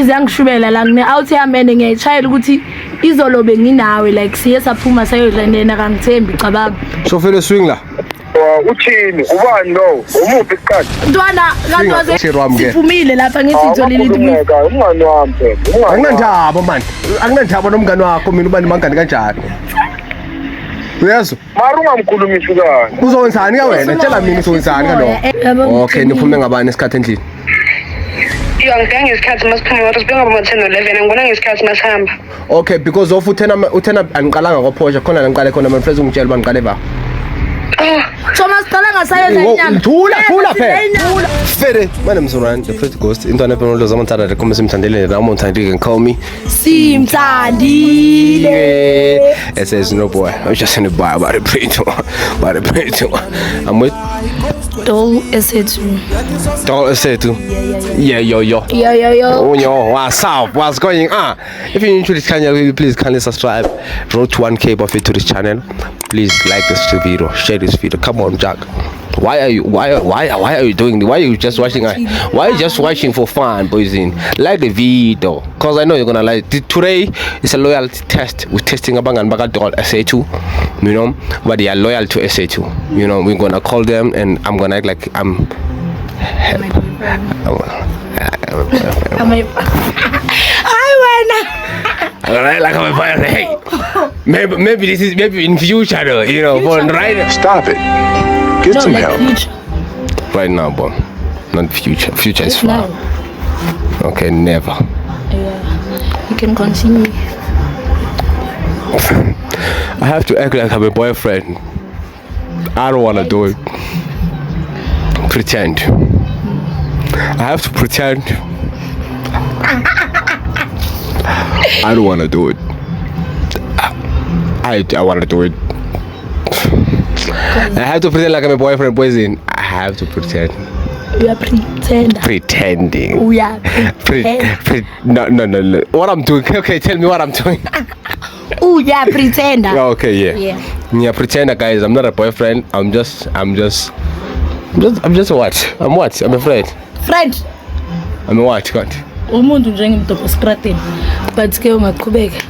Ngishubela la ngine out yamene ngiyayitshayela ukuthi izolo benginawe like siye saphuma sayodlanena kangithembi cabanga. Shofele swing la. Uthini ubani lo umuphi iqadi Ntwana kantoze siphumile lapha ngithi ngitholile umngani wami phela akunandaba man akunandaba nomngani wakho mina ubani mangani kanjani uyezwa mara ungamkhulumisi kani uzowenzani ka wena tshela mina uzowenzani kaloko okay niphume ngabani esikhathi endlini ngifika ngesikhathi masiphume wathi sibenge ngaba 10:11 ngibona ngesikhathi masihamba okay because of uthena angiqalanga kwaphosha khona la ngiqale khona my friends ungitshela uba ngiqale ba so masicala ngasayela inyanga thula phela fere my name is Ryan the pretty ghost into na phela lo zamantsana rekhombe simthandele na uMthandile can call me Simthandile it says no boy I'm just in the bar about the pretty I'm with Doll Esethu yeah yo oh yo what's up what's going on if you're into this channel please kindly subscribe road to 1k buffet to this channel please like this video share this video come on Jack why are you doing this? Why are you just watching why are you just watching for fun boys in like the video because I know you're gonna like today is a loyalty test we're testing abangani baka Doll SA2 you know but they are loyal to SA2 you know we're gonna call them and I'm gonna act like I'm Alright, like I'm a hey, maybe this is maybe in future though, you know, for right. Stop it. Get some help. Right now, bro. Not future. Future is far. Okay, never. Yeah, you can continue. I have to act like I'm a boyfriend. I don't wanna do it. Pretend. I have to pretend. I don't wanna do it. I wanna do it. I have to pretend like I'm a boyfriend, boys in. I have to pretend. You are pretending. We are no. What I'm doing? Okay, tell me what I'm doing. Oh yeah, pretender. Okay, yeah. Yeah, pretender, guys. I'm not a boyfriend. I'm just what? I'm what? I'm a friend. Friend. I'm a what? God. Umuntu njengimdopo scratting. But ke ungaqhubeka.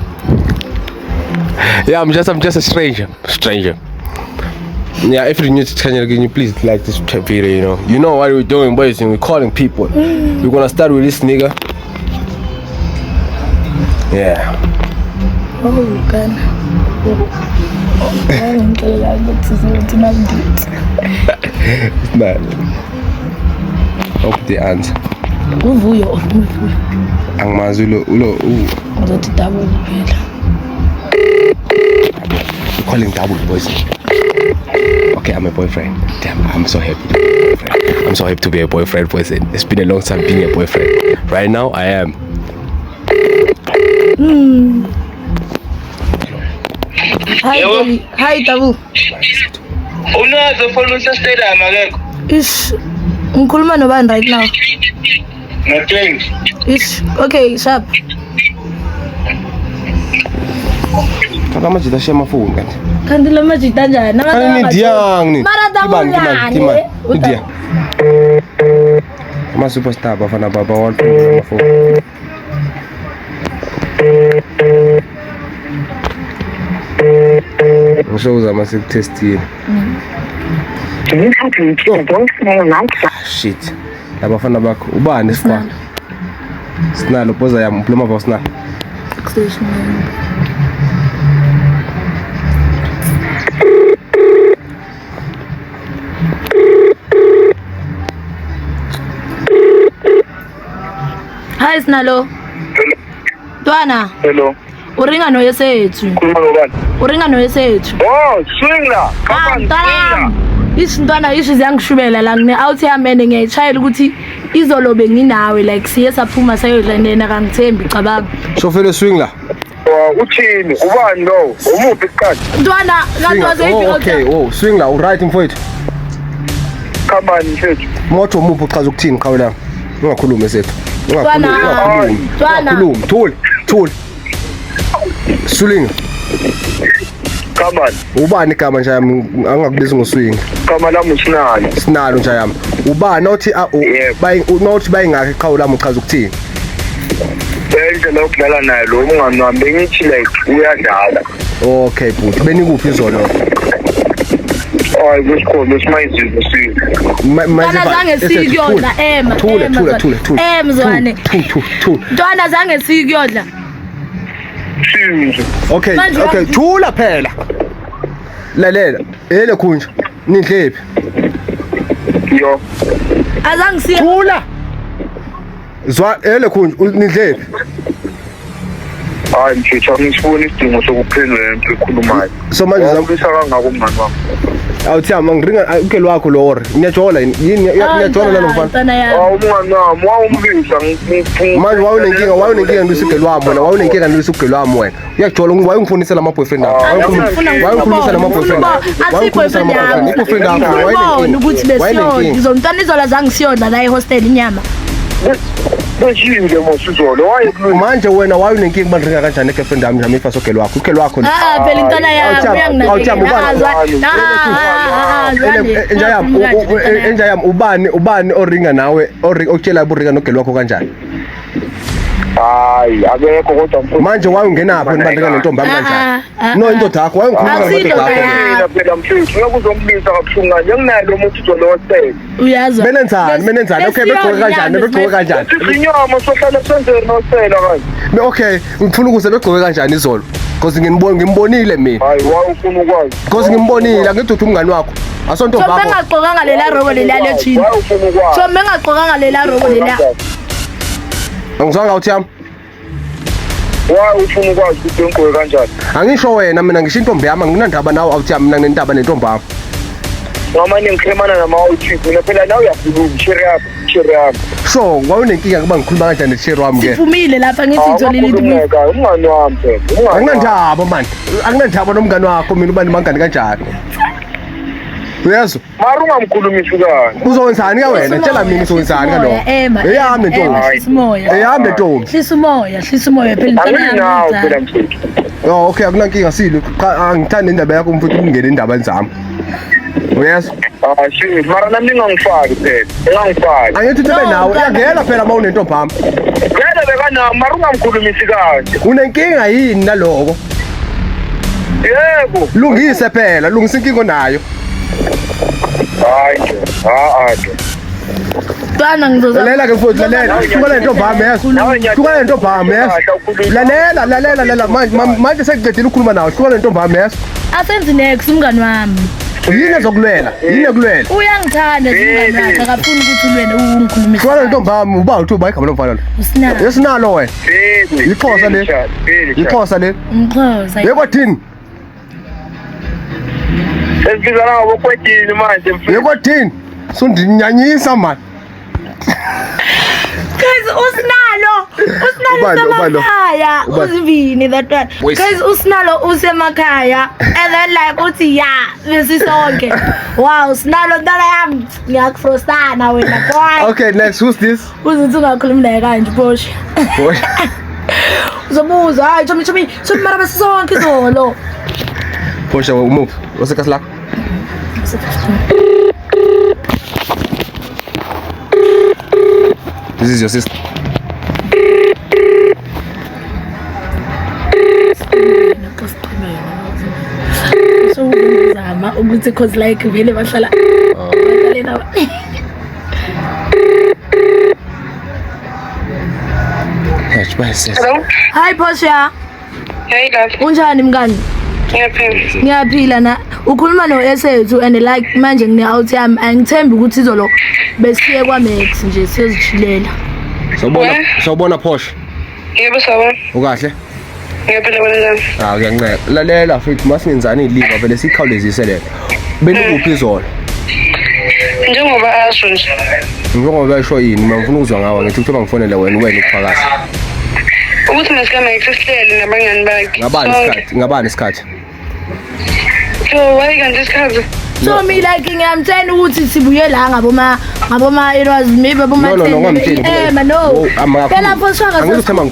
Yeah, I'm just a stranger. Yeah, if you're new to the channel, can you please like this video, you know what we're doing, boys, and we're calling people. We're gonna start with this nigga. Yeah. Oh, God. It's not. Up the ant. Uvuyo. Angmazulo ulo. Uzothi double phela. Calling double, boys. Okay, I'm a boyfriend. Damn, I'm so happy to be a boyfriend. I'm so happy to be a boyfriend, boys. It's been a long time being a boyfriend. Right now, I am. Hi, Tabu. Unazo phone stadium akekho Ish. Ngikhuluma nobani right now? nothing Ish. Okay, sharp. Kama jita shema phone kanti. Kanti la majita njani? Ani diyang ni. Mara Tabu Timani. Udia. Kama superstar bafana baba wall phone. Ngishouza mase test yini. You have reached the voicemail like Shit. Abafana bakho ubani sifana? Sinalo poza yami uphuma ba sinalo. Station. Hi Snalo. Twana. hello Uringa no yesethu. khuluma nobani Uringa no yesethu. oh swing la come on Isintwana ziyangishubela la ngine out yamene ngiyayitshayela ukuthi izolo benginawe like siye saphuma sayodlanena kangithembi cabanga. Shofele swing la. uthini ubani lo umuphi iqadi Ntwana kantoze Okay, swing la right mfowethu. kambani mfethu Moto umuphi uchaza ukuthini qhawe la. Ungakhuluma sethu. Twana. Thul. Sulinga. kambani Ubani igama nje yami angakubiza ngoswing. kama lami Sinalo nje yami. Ubani nothi Yebo. nothi bayingakho iqhawe lami uchaza ukuthini. indlela yokudlala naye lo umngani wami bengithi like uyadlala. Okay bhuti, benikuphi izolo? Hayi kusikhona simayizizo sini. Ntwana zange sikuyodla Thula. mzwane ntwana zange sikuyodla Sinzo. Okay, thula phela. Lalela, hele khunja. Nidlephi? Yo. azange siye Thula. Zwa hele khunja, nidlephi? Hayi mfethu angisiboni isidingo sokuphendula lento ekhulumayo. So manje ngizobisa kangako umngani wami. Awuthiyama ngiringa ukelo wakho lo or. Ngiyajola yini ngiyajola nalo mfana. Umngani wami wawumbisa Manje wawunenkinga ngisugelo wami wena, wawunenkinga ngisugelo wami wena. Uyajola wayengifundisela ama boyfriend akho. Wayengifundisela ama boyfriend. boyfriend yakho ukuthi besiyodla izontwana izola zange siyodla la ehostel inyama Bejinge mosizolo manje wena wawunenkinga bandringa kanjani girlfriend yami nami ifa sogelo wakho ukelo wakho phela intwana yami enja yami ubani oringa nawe okutshela uburinga nogelo wakho kanjani? Hayi akekho kodwa mfowethu manje wayungenaphi nibandringa nentombi yami kanjani? No indoda yakho wayengikhuluma ngendoda yakho phela mfethu ngakuzombisa kabuhlungu kanje nginalo umuntu uzolosela uyazwa menenzani okay begcoke kanjani inyama sohlala senzeni nosela kanje okay ngifuna ukuze begcoke kanjani izolo because ngimbonile mina hayi wawufuna ukwazi because ngimbonile angiduthi umngani wakho asonto bakho bengaqokanga lela robo lela lechini wawufuna ukwazi so bengaqokanga lela robo lela angizwanga uthi yami ufuna ukwazi ukuthi ngigqoke kanjani angisho wena mina ngisho intombi yami nginandaba nawe awuthi yami mina nginendaba nentombi yami ngamanye ngikhulumana nama-outfit mina phela nawe uyakhuluma share yami so wawunenkinga kuba ngikhuluma kanjani neshare wami ke sifumile lapha ngithi itholile umngani wami phela anginandaba manje anginandaba nomngani wakho mina ubani mangani kanjani uyezwa mara ungamkhulumisi kani uzowenzani ka wena tshela mina uzowenzani kaloko eyami ntombi eyami ntombi hlisa umoya phela anginawo phela mfethu oh okay akunankinga silo angithandi indaba yakho mfuthu ungene indaba zami uyezwa shit mara nami ngangifaki phela engangifaki angithi ube nawe uyangena phela uma unentombi yami ngeke bekanawo mara ungamkhulumisi kanje unenkinga yini naloko yebo lungise phela lungisa inkingo nayo hayi nje Twana ngizozama. Lalela ke mfowethu lalela. Hluka le ntombi yami yeso. Hluka le ntombi yami yeso. Lalela manje sekuqedile ukukhuluma nawe. Hluka le ntombi yami yeso. Asenzi next umngani wami. Yini ezokulwela? Uyangithanda umngani wakhe akafuni ukuthi ulwele ungikhulumise. Hluka le ntombi yami uba uthi bayigama lomfana lo. Usinalo. Yesinalo wena. Ixhosa le. Ixhosa le. Umxhosa. Yekothini? Sesibizana ngokwethini manje mfowethu. Yekothini? Sundinyanyisa man. Guys, usinalo usemakhaya uzivini that one. Guys, usinalo usemakhaya and then like uthi yeah besisonke. Wow, usinalo ntana yami ngiyakufrostana wena boy. Okay, next who's this? Uzithi ungakhulumi naye kanje Boshi. Uzobuza hayi chomi mara besisonke izolo. Boshi umuphi? Wasekasi lakho? This is your sister. So ngizama ukuthi cause like vele bahlala bahlala Hello? Hi Portia. Hey love. Unjani mngani? Ngiyaphila na. Ukhuluma no esethu and like manje ngine out yami angithembi ukuthi izolo besiye kwa Max nje siyozichilela. Sawubona Porsche. Yebo sawa. Ukahle? Ngiyaphila kanjani? Ngiyancela. Lalela futhi masingenzani iliva vele sikhawulezise le. Benikuphi izolo? Njengoba asho nje. Njengoba esho yini ngifuna ukuzwa ngawe ngithi kuthi bangifonele wena uphakathi. Ukuthi masika Max sihlele nabangani bakhe. Ngabani isikhathi? So why kanti isikhathi? So me like ngiyamtshela ukuthi sibuye la ngaboma it was maybe aboma 10. No. Phela Portia angizithema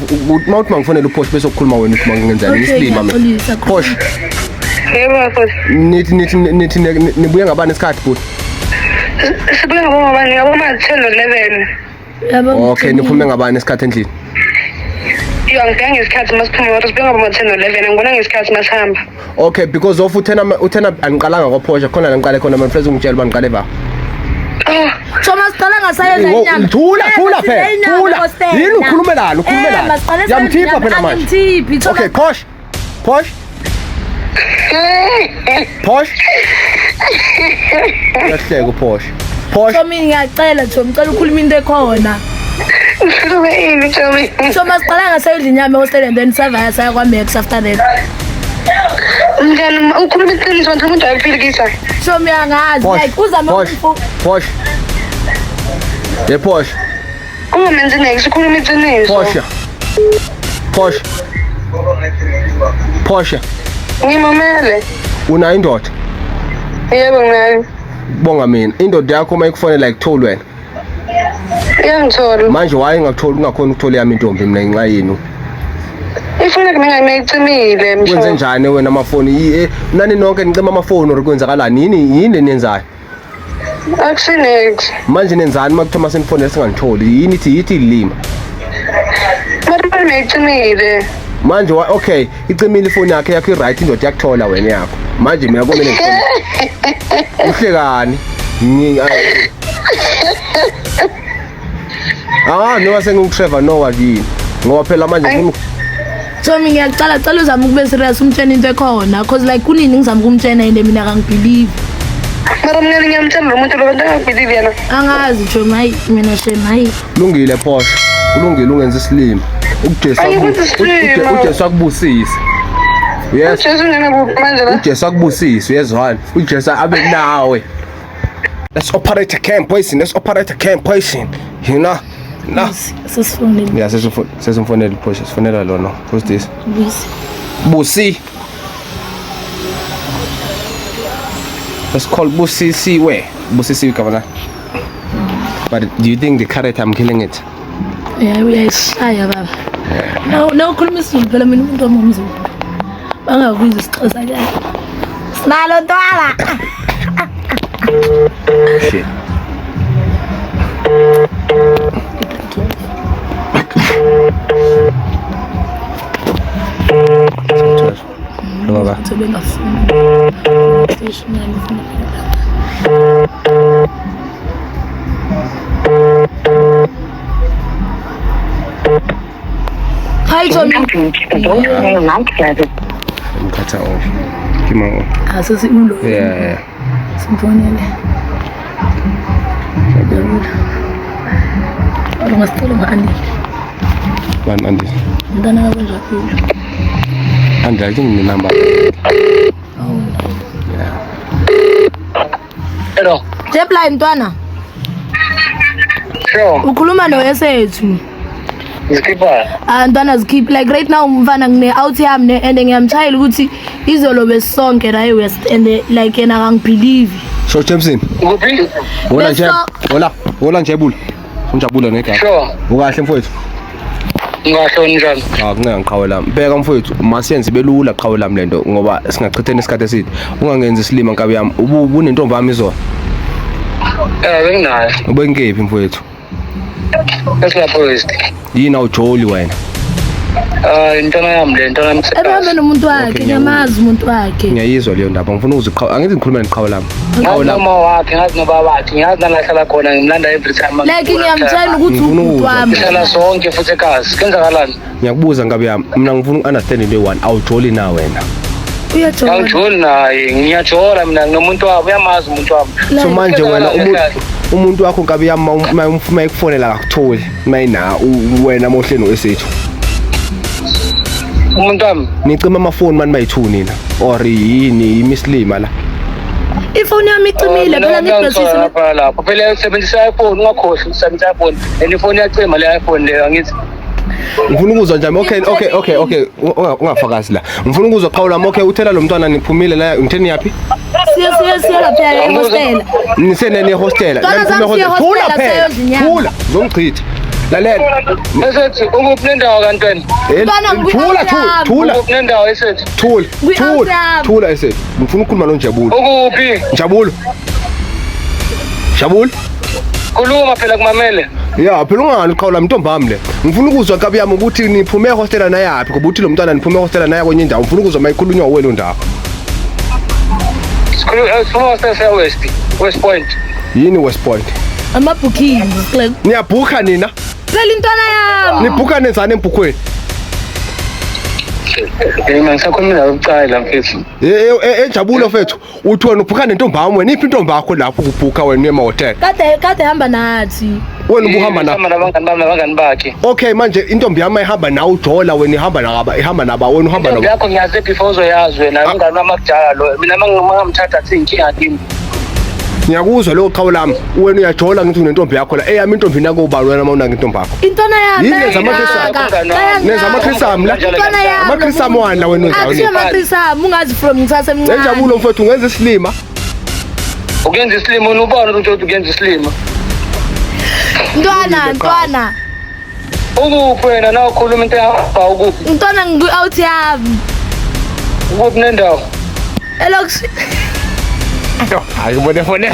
mawuthi mangifonela uPorsche bese ukukhuluma wena uthi mangenzani isilima mina. Porsche. Yebo futhi. Nithi nibuye ngabani isikhathi futhi? Sibuye ngaboma 10 no 11. Yabo. Okay, niphume ngabani isikhathi endlini? Yo angifika ngesikhathi masiphuma sibhenga boma 10:11 angibona ngesikhathi masihamba. Okay, because of uthena angiqalanga kwaphosha khona la ngiqale khona my friends ungitshela uba ngiqale ba. Thomas qala ngasayenza inyama. Thula phela. Thula. Yini ukhulumelana? Yamthipha phela manje. Okay, posh. Posh. Yahleka uPosh. Posh. So mina ngiyacela Thomas ngicela ukhuluma into ekhona. Yini Tommy? Thomas qala ngasayenza inyama hostel and then savaya saya kwa Max after that. Mngani ukhuluma iqiniso manje umuntu ayaphikisa. So mina ngazi like uzama Posh. Yeah, Posh. Ungamenzi next ukhuluma iqiniso. Posh. Posh. Ngimamele. Una indoda? Yebo ngani. Bonga mina. Indoda yakho mayikufonela ikutholi wena. Iyangithola. Manje waye ngakutholi ungakhona ukuthola yami intombi mina ngenxa yenu. Ifuna mina ngayicimile msho. Kwenze njani wena amafoni? Nani nonke nicima amafoni or kwenzakalani? Yini niyenzayo? Akusinex. Manje nenzani makuthoma senifone singangitholi? Yini ithi lima? Mara ngayicimile. Manje okay, icimile ifoni yakhe i-right indoda yakuthola wena yakho. Manje mina komele ngifone. Uhlekani? No sengiuTrevor no yini. Ngoba phela manje ngifuna So mina ngiyacala uzama ukube serious umtshela into ekhona because like kunini ngizama ukumtshela into mina akangibelieve. Mara mina ngiyamtshela lo muntu lo ngangibelieve yena. Angazi Thomas hayi mina shema Kulungile Posh. Kulungile ungenza isilimo. Ujesu akubusise. Yes. Ujesu ngene manje la. Ujesu akubusise uyezwana. Ujesu abe nawe. Let's operate a camp poison. You know? No. Sesifonile. Yeah, sesumfonela Posh. Sifonela lona. Who's this? Busi. Let's call Busi where? Busi governor. But do you think the carrot I'm killing it? Yeah, uyayishaya baba. No ukhuluma isizulu phela mina umuntu wamamzulu. Bangakwiza isixhosa njalo. Sinalo ntwala. Shit. Lo baba. Hi Tommy. Mkhatha off. Kima off. Asasi ulo. Yeah. Simfonele. Ngasicela ngani. Bani Andi? Mntana wakwenza philo. Andi I think the number. Oh. Yeah. Hello. Jepla ntwana. Sure. Ukhuluma noyesethu. Zikhipha. Ntwana zikhiphi like right now umfana ngine out yami ne and ngiyamtshayela ukuthi izolo besonke la eWest and like yena akangibelieve. So Jameson. Kuphi? Hola nje. Hola Njebula. Unjabula negama. Sure. Ukahle mfowethu. Ungahloni njani? Kunengiqhawe lami. Bheka mfowethu, masiyenze belula qhawe lami lento ngoba singachithena isikhathi eside. Ungangenza isilima nkabi yami. Ubunentombi yami izona. Benginayo. Ubengephi mfowethu? Esilapho west. Yini awujoli wena? Intwana yami le ntwana Ebabe yami. nomuntu wakhe, ngiyamazi umuntu wakhe. Ngiyayizwa leyo ndaba. Ngifuna uziqhawe. Angithi ngikhuluma neqhawe lami. Ngazi noma wakhe, ngazi noma wakhe, ngazi nalahlala khona ngimlanda every time. Like ngiyamtshela ukuthi umuntu wami. Sihlala sonke futhi ekhasi. Kenzakalani? Ngiyakubuza ngabe yami. Mina ngifuna ukunderstand into eyi-one. Awujoli na wena? Uyajola. Awujoli naye, ngiyajola mina nginomuntu wabo, uyamazi umuntu wabo. So manje wena umuntu wakho nkabi yami uma ekufonela akakutholi. Mayina wena mohleni esethu. Umuntu wami. Nicima amafoni mani bayi-2 nina or yini imislima la. Ifoni yami icimile phela ngibhesise. Lapho phela usebenzisa iPhone ungakhohlwa usebenzisa iPhone. Le phone yacima le iPhone le angithi. Ngifuna ukuzwa njani? Okay. Ungafakazi la. Ngifuna ukuzwa qhawe lami. Okay, uthela lo mntwana niphumile la ngitheni yaphi? Siya lapha ehostel. Nisenene ehostel. Thula. Zongichitha. Lalela. Esethi ukuphi nendawo kantweni? Thula. Ukuphi nendawo esethi? Thula esethi. Ngifuna ukukhuluma noNjabulo. Ukuphi? Jabulo. Khuluma phela kumamele. Yeah, phela ungani uqhawula mntombi wami le. Ngifuna ukuzwa kabi yami ukuthi niphume ehostela na yapi ngoba uthi lo mntwana niphume ehostela na kwenye indawo. Ngifuna ukuzwa mayikhulunywa wena ndaba. West Point. Yini West Point? Ama-bookings like Niyabhuka nina? phela intwana yami. Nibhuka nenzani embhukhweni? Ngisakhuluma nawe ucala mfethu. Enjabulo mfethu. Uthi wena ubhuka nentombi wami wena iphi intombi yakho lapho ukubhuka wena ema-hotel? Kade hamba nathi. Wena ubuhamba na? Nabangani bakhe. Okay manje intombi yami ihamba nawe uJola wena ihamba naba wena uhamba Intombi yakho ngiyazi before uzoyazi wena umngani wami akujala lo. Mina mangamthatha athi inkinga kimi. Ngiyakuzwa lo qhawe lami wena uyajola ngithi unentombi yakho la eyami intombi nako ubani wena mawuna ngentombi yakho Intwana yami. Nenza amakrisam la amakrisam wani wena Akusiyo uzayo amakrisam ungazi from ngithathe mncane. Enjabulo mfowethu ungenza isilima Ugenza islimo unubona ukuthi ugenza islimo. Ntwana. Ukuphi wena na ukhuluma into yakho ukuphi? Ntwana ngi-out yami. Ukuphi nendawo? Elokushi. Hayi ubone fone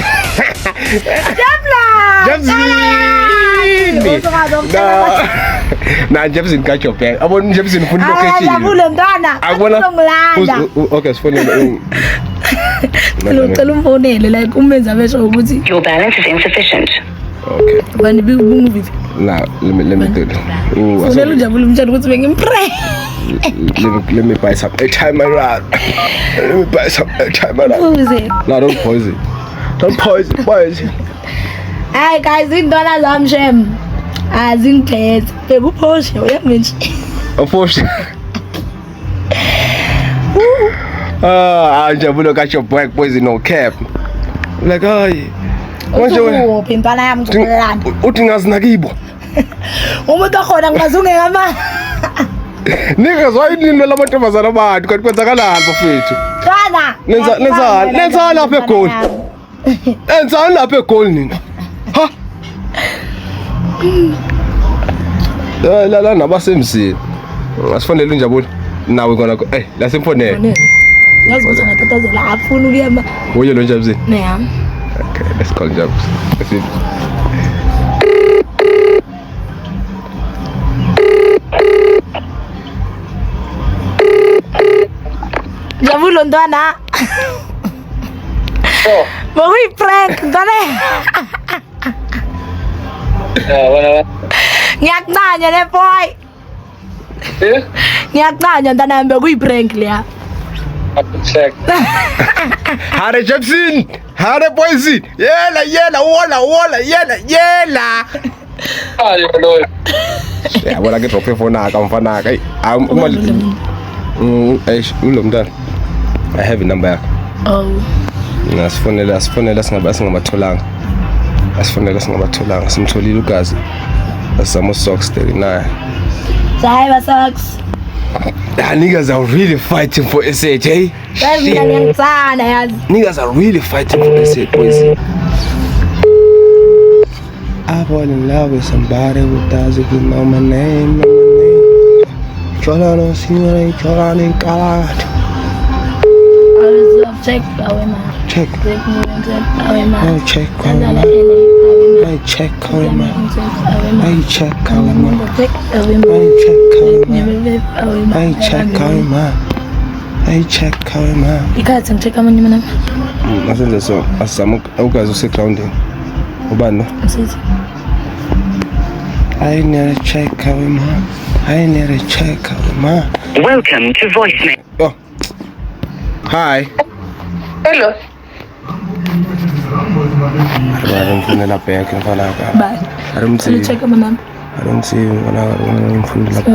Na Jefferson kaJobe abona Jefferson ufuna location Jabule ntwana. Akubona Ngilanda. Okay sifonele Ngicela umfonele like umenza besho ukuthi Your balance is insufficient. Okay bani bimove. Now let me do it. Ufuna ujabule umtshela ukuthi bengimpray. Let me buy some airtime around. Let me buy some airtime around. Who is it? No, don't poison. Don't poison. Hi guys, intwana zami shem. Azingithethe. Bekuphoshe uyamenje. Unfortunately. Jabulo got your black poison no cap. Like ay. Manje wena intwana yami ngizolanda. uthi ngazinakibo. Umuntu okhona ngibazunge ngama. Nika zwayini lamantombazana abantu kanti kwenzakalani bafethu? Ntwana. Nenza lapha eGoli. Enza lapha eGoli nina. Ha? La nabasemzini. Ngasifonela unjabulo. Nawe kona la simfonele. Yazi ukuthi ngatatazela afuna ukuyama. Uye lo njabuzini. Neyami. Okay, let's call Jabs. Let's see. Jabulo ntwana. Bokuyi prank ntwana. Wena. Ngiyakuncanya le boy. Ngiyakuncanya ntwana bekuyi prank leya. Check. Hare Jabsin. Hare poison. Yela wola yela. Hayi lo. Yabona ke drop phone akamfana ka. Ulomntana. I have a number yakho. Oh. Ngasifonela singabatholanga. Simtholile ugazi. Asamo socks 39. Sahiba socks. Niggas are really fighting for SH, eh? Niggas are really fighting for SH, boys. I fall in love with somebody who doesn't know my name. Cholano, Signore, Cholani, Kalat. Check away ma. Check. Check away ma. Check away ma. Check away ma. Check away ma. Check away ma. Ikhathi ngicheck amanye mina. Asenze so asizama ugazi use grounding. Ubani no? Msizi. I need to check away ma. Welcome to voicemail. Oh. Hi. Hello. I don't feel like paying for that. Bye. I don't see. Check my number. I don't see when I don't feel like.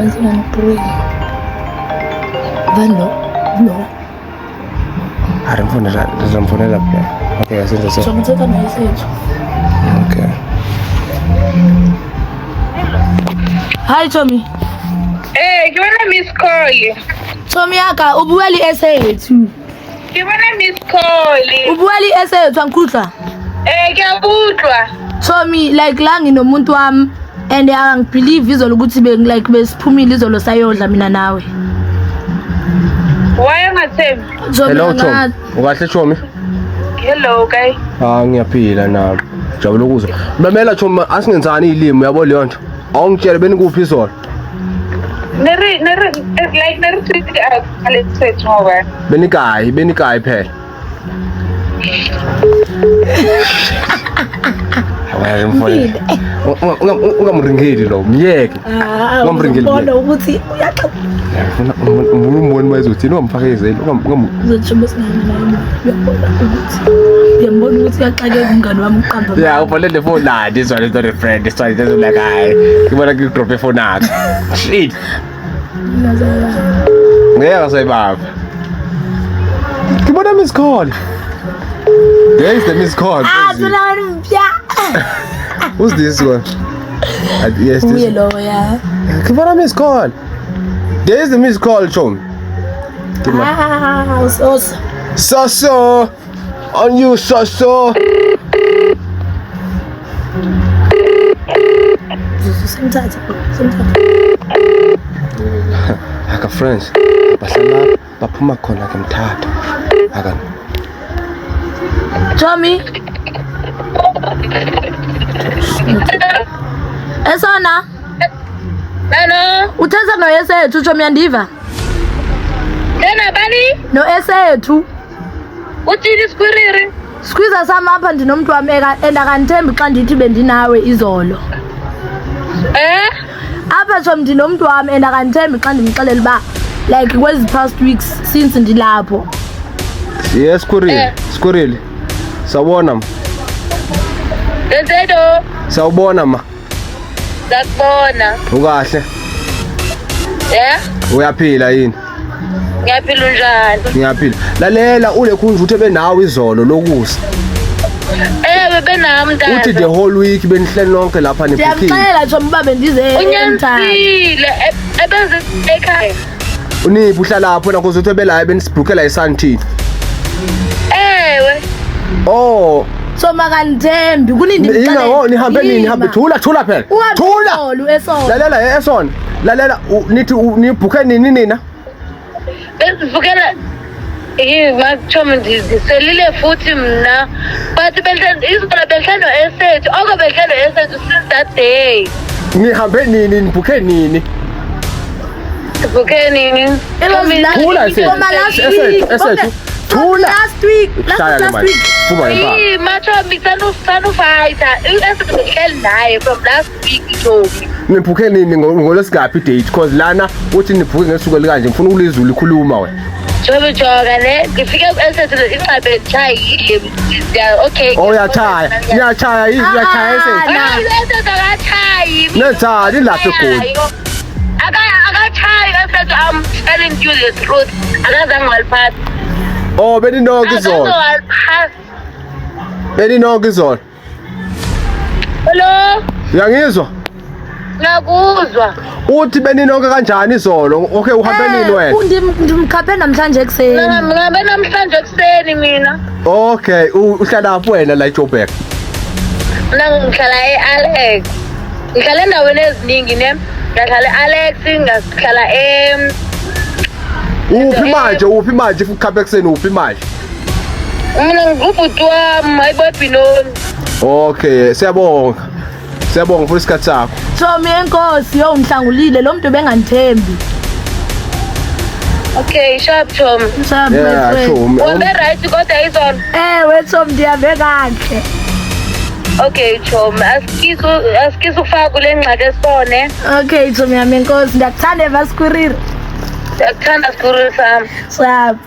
No. I don't feel like. Okay, I see the So song. I'm taking my message. Okay. Hi Tommy. Hey, you wanna miss call? Tommy aka ubuweli essay tu. You wanna miss call? Ubuweli essay tu ankuhla. Ngiyabuzwa. Tommy like la nginomuntu wami and angibelieve izolo ukuthi like besiphumile izolo sayodla mina nawe. Why ungathembi? Hello Tom. Ukahle Chomi? Hello guy. Ngiyaphila nami. Jabula ukuzwa. Mamela choma asingenzani ilimi yabo leyo nto. Awungitshele benikuphi izolo. Neri like neri let's say over. Benikayi phela. Ungamringeli lo myeke. Ungamringeli. Ubona ukuthi uyaxoxa. Umboni mayizothini ungamfakazeli Uzothumba singana uyambona ukuthi uyaxakeka umngane wami uqamba. Yeah, uvalele phone la. This one is not a friend. This one is like I. Ngibona ngidrop phone yakhe. Shit. Ngeke sayibaba. Ngibona miss call. There is the miss call. Who's this one? Yes, this. Hello, yeah. Ngibona miss call. There is the miss call, chom. So. On you, so. Sometimes. Aka friends. Bahlala baphuma khona ke mthatha. Aka. Tommy. Esona. Hello. Uthatha no esethu Tommy andiva. Tena bani? No esethu. Uthini Squiriri? Squeeze sama apha ndinomuntu wami endakanithembi xa ndithi bendinawe izolo. Apha Tommy ndinomuntu wami endakanithembi xa ndimxelela ba like kwezi past weeks since ndilapho. Yes, Squirrel. Sawubona ma. Ndedo. Sawubona ma. Sakubona. Ukahle? Uyaphila yini? Ngiyaphila njani? Ngiyaphila. Lalela ule khunja uthe benawe izolo lokusa. Benami mntana. Uthi the whole week benihleli lonke lapha nebukhini. Ngiyacela Tommy babe ndize Unyanisile ebenze ekhaya. Uniphi uhlala lapho na kuze uthe belaye benisibhukela eSandton. Oh. So makanithembi kunindi ngicela. Nihambe nihambe thula phela. Thula. Lalela Esona. Lalela nithi nibhuke nini nina? Besivukela makuthoma ndiselile futhi mna but izolo behlelo esethu behlelo esethu since that day. Nihambe nini nibhuke nini? Bhuke nini? Last week. Mathombi sanufighter behleli naye from last week Tommy. Nibhuke nini ngolesingaphi date because lana uthi nibhuke ngesuku likanje ngifuna ukulizula ikhuluma wena. Joga ne ngifike esethu inxabe chayile okay. Uyachaya esethu. Nechayi lapha egoli. Akachayi esethu I'm telling you the truth. Akazange waliphatha. Beninonke izolo. Hello. Uyangizwa? Ngakuzwa. Uthi beninonke kanjani izolo? Okay, uhambe nini wena? Ndimkhaphe namhlanje ekseni. Ngabe namhlanje ekseni mina. Okay, uhlala lapho wena la eJoburg. Ngihlala eAlex. Ngihlala endaweni eziningi ne. Ngihlala eAlex, ngihlala uphi manje ukhaphe ekseni uphi manje? Mina ngubhuti wami ayibobhinoni. Okay, siyabonga for isikhathi sakho. Tommy enkosi ngihlangulile lo muntu benganithembi. Okay, sharp Tom. Yeah, Tom. Wambe right kodwa izolo. Tom ndiyabe kahle. Okay Tom, asikiso ukufaka kule ngxaki esone. Okay Tom yami enkosi ndiyakuthanda eVaskuriri. Ndiyakuthanda Skuriri sami. Sap.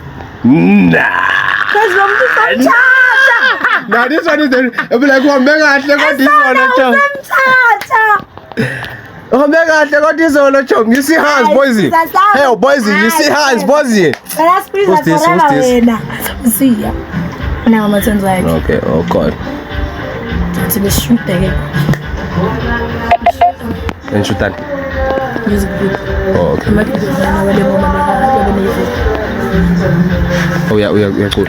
Cause lo muntu somthatha. Now this one is the like uhambe kahle kodwa izolo Tom. Uhambe kahle kodwa izolo Tom. You see hands boys. Hey boys, you see hands boys. Who's this? See ya. Now my son's like. Okay, oh God. To be shoot again. And shoot that. Music group. Oh, okay. Oh yeah, we are cool.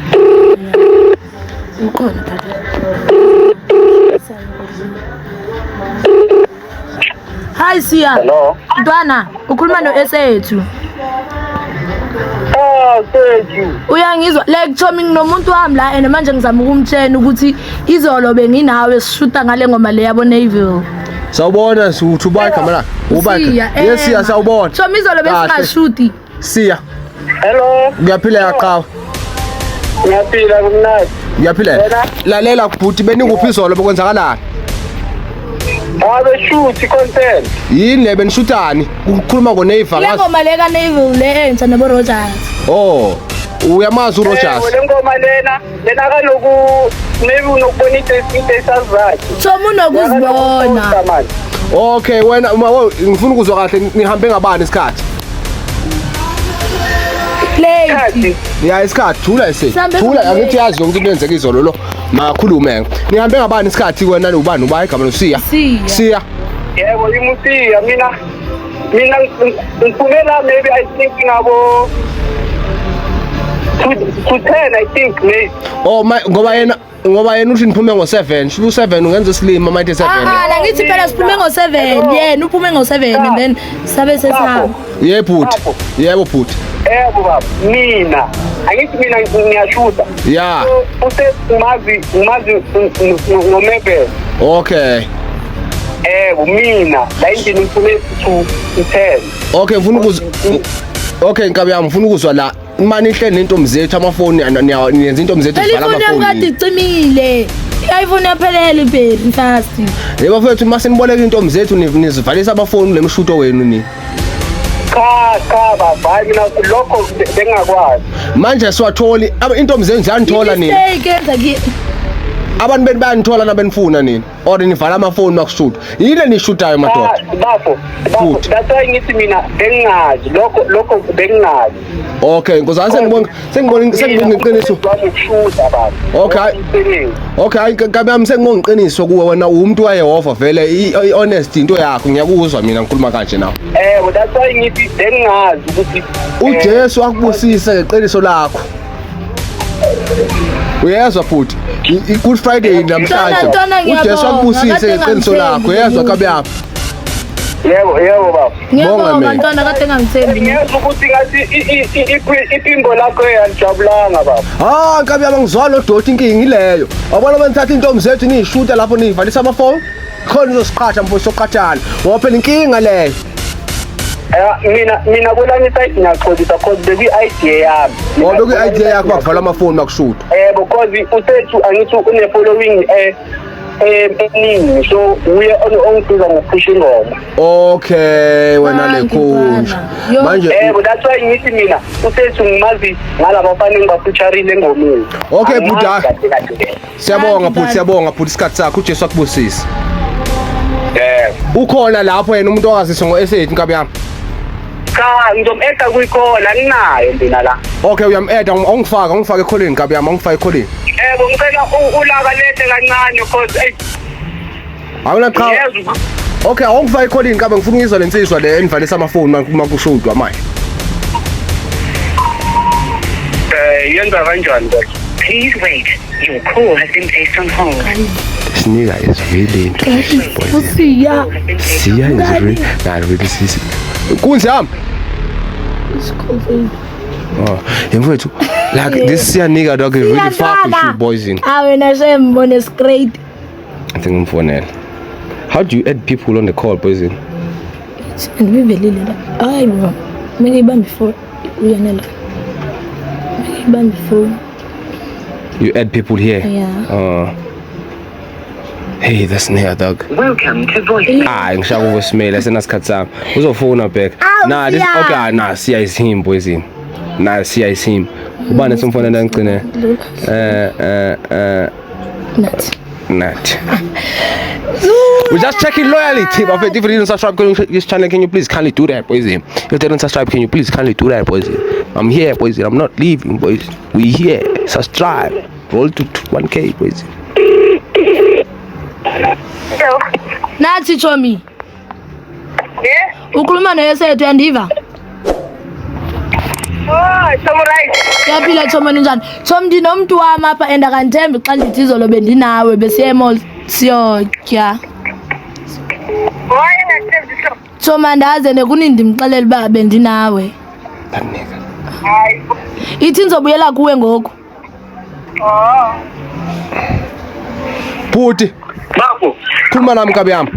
Hi Sia. Hello. Dwana, ukhuluma no esethu. thank you. Uyangizwa like Chomi nginomuntu wami la and manje ngizama ukumtshela ukuthi izolo benginawe sishuta ngale ngoma le yabo Neville. Sawubona Suthu ba camera. Ubaka. Yes siya sawubona. Chomi izolo besingashuti. Siya. Hello. Ngiyaphila yaqhawe. Ngiyaphila kumnandi. Ngiyaphila. Lalela kubhuti beninguphi izolo bekwenzakalani? Shoot content. Yini le benishutani? Ukukhuluma ngoNeva Le ngoma le ka Neville le entsha nebo Rogers. Oh, uyamazi uRogers. Le ngoma lena kaloku maybe unokubona izinto zakhe. Chomi unokuzibona. Okay, wena ngifuna ukuzwa kahle nihambe ngabani isikhathi? Late. Ya isikhathi thula ese. Thula angithi yazi yonke into yenzeka izolo lo. Makhulume. Nihambe ngabani isikhathi wena ubani uba igama loSiya? Siya. Yebo imusiya mina ngiphumela maybe I think ngabo to 10 I think maybe. Oh ngoba yena uthi niphume ngo7 shu 7 ungenza islima might 7 la ngithi phela siphume ngo7 yena uphume ngo7 and then sabe sesihamba yebo bhuti baba mina angithi mina ngiyashuta yeah use umazi ngomebe okay mina la indini ngiphume to 10 okay ngifuna ukuzwa okay nkabi yami ngifuna ukuzwa la manje ihleli nentombi zethu amafoni niyenza intombi zethu zivala amafoni telefoni yakade icimile iPhone yaphelele baby fast yebo mfethu mase niboleka intombi zethu nizivalisa amafoni lemshuto wenu ni cha baba mina lokho bengakwazi manje siwatholi intombi zenu ziyanithola nini abantu beni bayanithola nabenifuna nini or nivala amafoni makushuta yile nishutayo madoda bafo that's why ngithi mina bengazi lokho bengazi okay ngozani sengibona iqiniso ukushuta baba okay kabe yami sengibona iqiniso kuwe wena umuntu wayehofa vele i-honest into yakho ngiyakuzwa mina ngikhuluma kanje nawe that's why ngithi bengazi ukuthi uJesu akubusise ngeqiniso lakho uyezwa futhi i-Good Friday namhlanje uJesu akubusise ngeqiniso lakho uyezwa kabe yapha yebo baba ngiyabonga ntwana kade ngangithembi ngiyezwa ukuthi ngathi iphimbo lakho eyajabulanga baba kabe yaba ngizwa lo doti inkingi ileyo wabona benithatha intombi zethu niyishuta lapho niyivalisa amafoni khona uzosiqhatha mfowethu soqhathana ngoba phela inkinga leyo mina kulani side ngiyaxolisa cause bekuyi-idea yami ngoba bekuyi-idea yakho bakuvala amafoni makushuta because usethu angithi une-following eningi so uye ongisiza ngokuphusha ingoma okay wena lekhunja manje that's why ngithi mina usethu ngimazi ngalaba bafana engibafeaturile engomeni okay buda siyabonga bhuti isikhathi sakho uJesu akubusise ukhona lapho yena umuntu ongaziswa ngo-S8 nkabi yami cha ngizom-eda kuyikhola nginayo mina la okay uyam-eda ungifake ekholeni nkabi yami ungifake ekholeni ngicela ulakalete kancane cause awunaqhawe okay awungifake ekholeni nkabe ngifuna ukuyizwa lensizwa le enivalisa amafoni makushudwa manje yenza kanjani Please wait. Your call has been placed on hold. This nigga is really interesting. Siya is really sisi. Kunjam? Oh, mfowethu like this Siya nigga dog is really fuck with you boys in. Wena sembone straight. I think ngimfonela. How do you add people on the call boys in? Andibelile la. Hayi bro. Mengibambi before uyanela. Mengibambi before. You add people here? Yeah. Hey, that's near dog. Welcome to voice. Ngishaka voicemail esenasikhathi sami. Uzofona back. Nah, this okay, nah, Siya is him boys in. Nah, Siya is him. Ubani somfona ngicine? Not. We're just checking loyalty. But if you didn't subscribe to this channel, can you please kindly do that, boys? If you didn't subscribe, can you please kindly do that, boys? I'm here, boys. I'm not leaving, boys. We here. Subscribe. Roll to 1K, boys. Hello. Nathi Chomi. Yeah. Ukhuluma noyesethu yandiva. Oh, Samurai. Yaphila Chomi njani? Chomi ndinomuntu wami apha and akanthembi xa ndithi izolo bendinawe besiye emall siyotya. Why not? Chomi andaze nekuni ndimxelele uba bendinawe. That nigga. ithi nizobuyela kuwe ngoku. Bhuti, Bafo. khuluma nami Nkabi yami.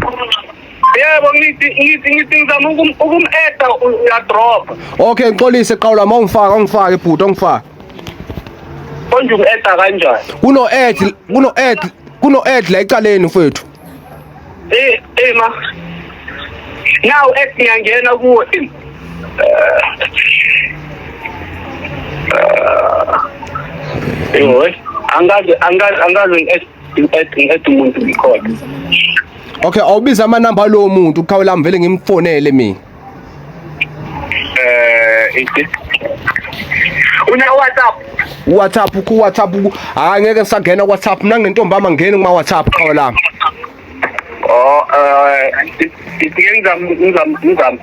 Yebo ngithi ngizama ukum-add uyadrop. Okay, ngixolise qawula ungifake bhuti ungifake. Konje uku-add kanjani? Kuno add la ecaleni mfethu. Ma. Now add ngiyangena kuwo. Angazi ngi-add umuntu ngikhona. Okay, awubiza amanamba lo muntu ukhawula vele ngimfonele mina. Una WhatsApp angeke ngisagena WhatsApp mina nginentombi ama ngene kuma WhatsApp khawula. Ngizama.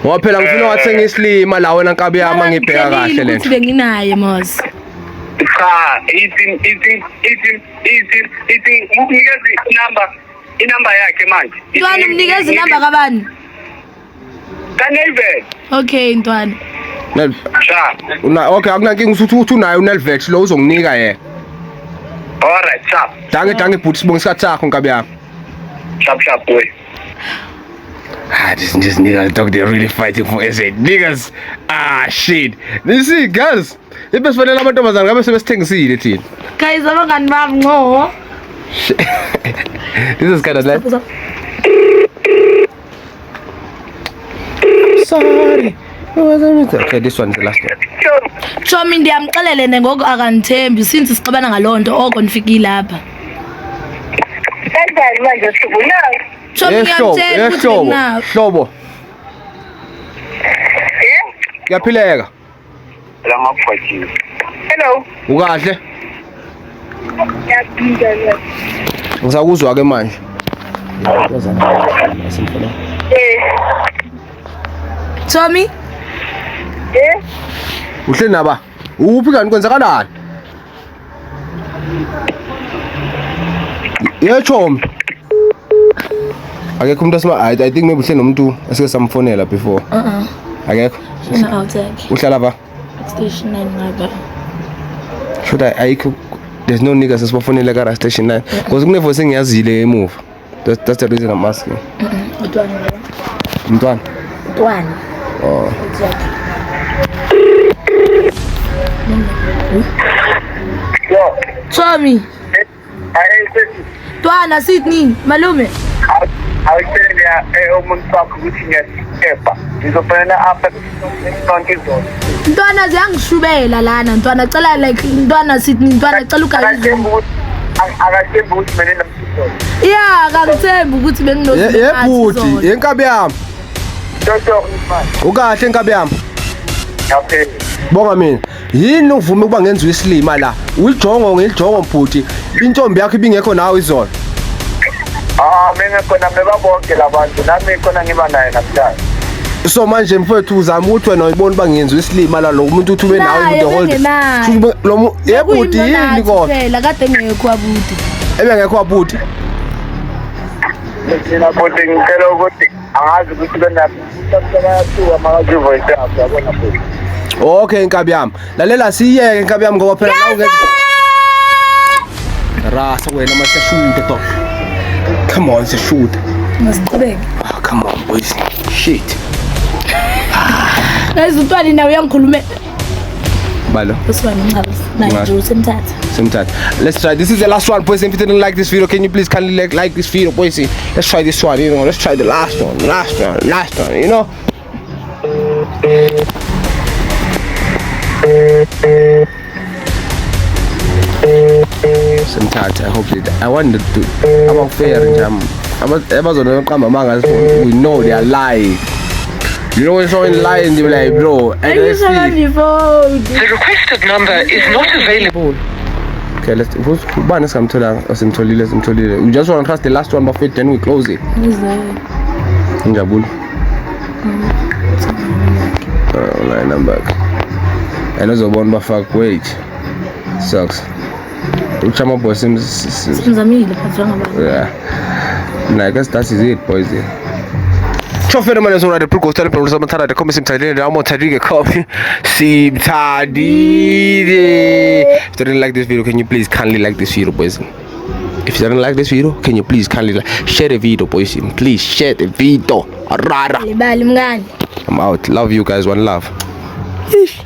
Waphela ngifuna wathenga islima la wena Nkabi yami ngibheka kahle lento. Benginaye mos. Cha, ithi unikeza inamba yakhe manje. Ntwana umnikeza inamba kabani? Kanelvet. Okay ntwana. Cha. Okay, akunankinga uthi unayo uNelvet lo uzonginika yena. Alright, cha. Dange bhuti sibonga isikhathi sakho Nkabi yami. Sharp boy. These niggas dog, they're really fighting for SA niggas. Shit. You see guys, ibesifanele amantombazana ngabe sebesithengisile thina. Guys abangani bami ngo. This is kind of like sorry. Okay, this one is the last one. Chomi ndiyamxelele ngoku akanithembi since sixabana ngalonto oko nifiki lapha. Kanjani manje sibona? Chomi ngiyamtshela ukuthi ngina. Hlobo. Yaphileka. La ngaphathile. Hello. Ukahle? Ngiyaphinda. Ngisakuzwa ke manje. Chomi? Uhle naba? Uphi kanti kwenzakalani? Chomi. Akekho umuntu I think maybe uhle nomuntu esike samfonela before. Akekho. Una outside. Uhlala ba? Station 9 ngaba. Should ayikho there's no niggas esibafonela ka station 9 because kunevoice engiyazile emuva. That's the reason I'm asking. Mntwana. Oh. Exactly. Yo. Chomi. Ntwana Sydney malume. Awutshela umuntu wakho ukuthi ngiyasipha. Ngizofanele apha konke zonke. Ntwana ziyangishubela lana ntwana cela like ntwana Sydney ntwana cela ugayizo. Akathembi ukuthi mina nomsizo. Yeah, akangithembi ukuthi benginozi. Yebhuti, Nkabi yami. Toto mfana. Ukahle Nkabi yami. Okay. Bonga mina. Yini uvume ukuba ngenziwe isilima la? Uyijongo ngelijongo bhuti. Intombi yakho ibingekho nawe izolo. Mina khona mebabonke labantu nami khona ngiba naye namhlanje. So manje mfowethu uzama ukuthi wena uyibona uba ngenziwe isilima la lo muntu uthi ube nawe into hold. Lo yebhuti yini kodwa? Phela kade ngekho abudi. Ebengekho abhuti. Mina kodwa ngicela ukuthi angazi ukuthi benaphi. Bayathuka makazi voice yakho yabona futhi. Okay Nkabi yami. Lalela siyeke Nkabi yami ngoba phela la ungeke. Rasa wena mase shoot to. Come on, it's a shoot. Masiqhubeke. Oh, come on boys. Shit. Guys untwana nawe uyangikhulumela. Balo. Usibani ngicabas. Nayo semthatha. Let's try. This is the last one, boys. If you didn't like this video, can you please kindly like this video, boys? Let's try this one. You know, let's try the last one. You know. Semthatha. I hope it. I wanted to. I'm fair and jam. We know they are lying. You know when someone lying, they be like, bro. And The requested number is not available. Okay, let's. We just want to trust the last one before then we close it. Njabul. Line I'm back. I know the one bafak wait. Sucks. Uchama boy seems. Yeah. I guess that is it, boys. Shofena manje sonade pro ghost people samantara de comment simtadile amo tadike copy simtadile. If you didn't like this video, can you please kindly like this video, boys? If you didn't like this video, can you please kindly share the video, boys? Please share the video. I'm out. Love you guys. One love. Fresh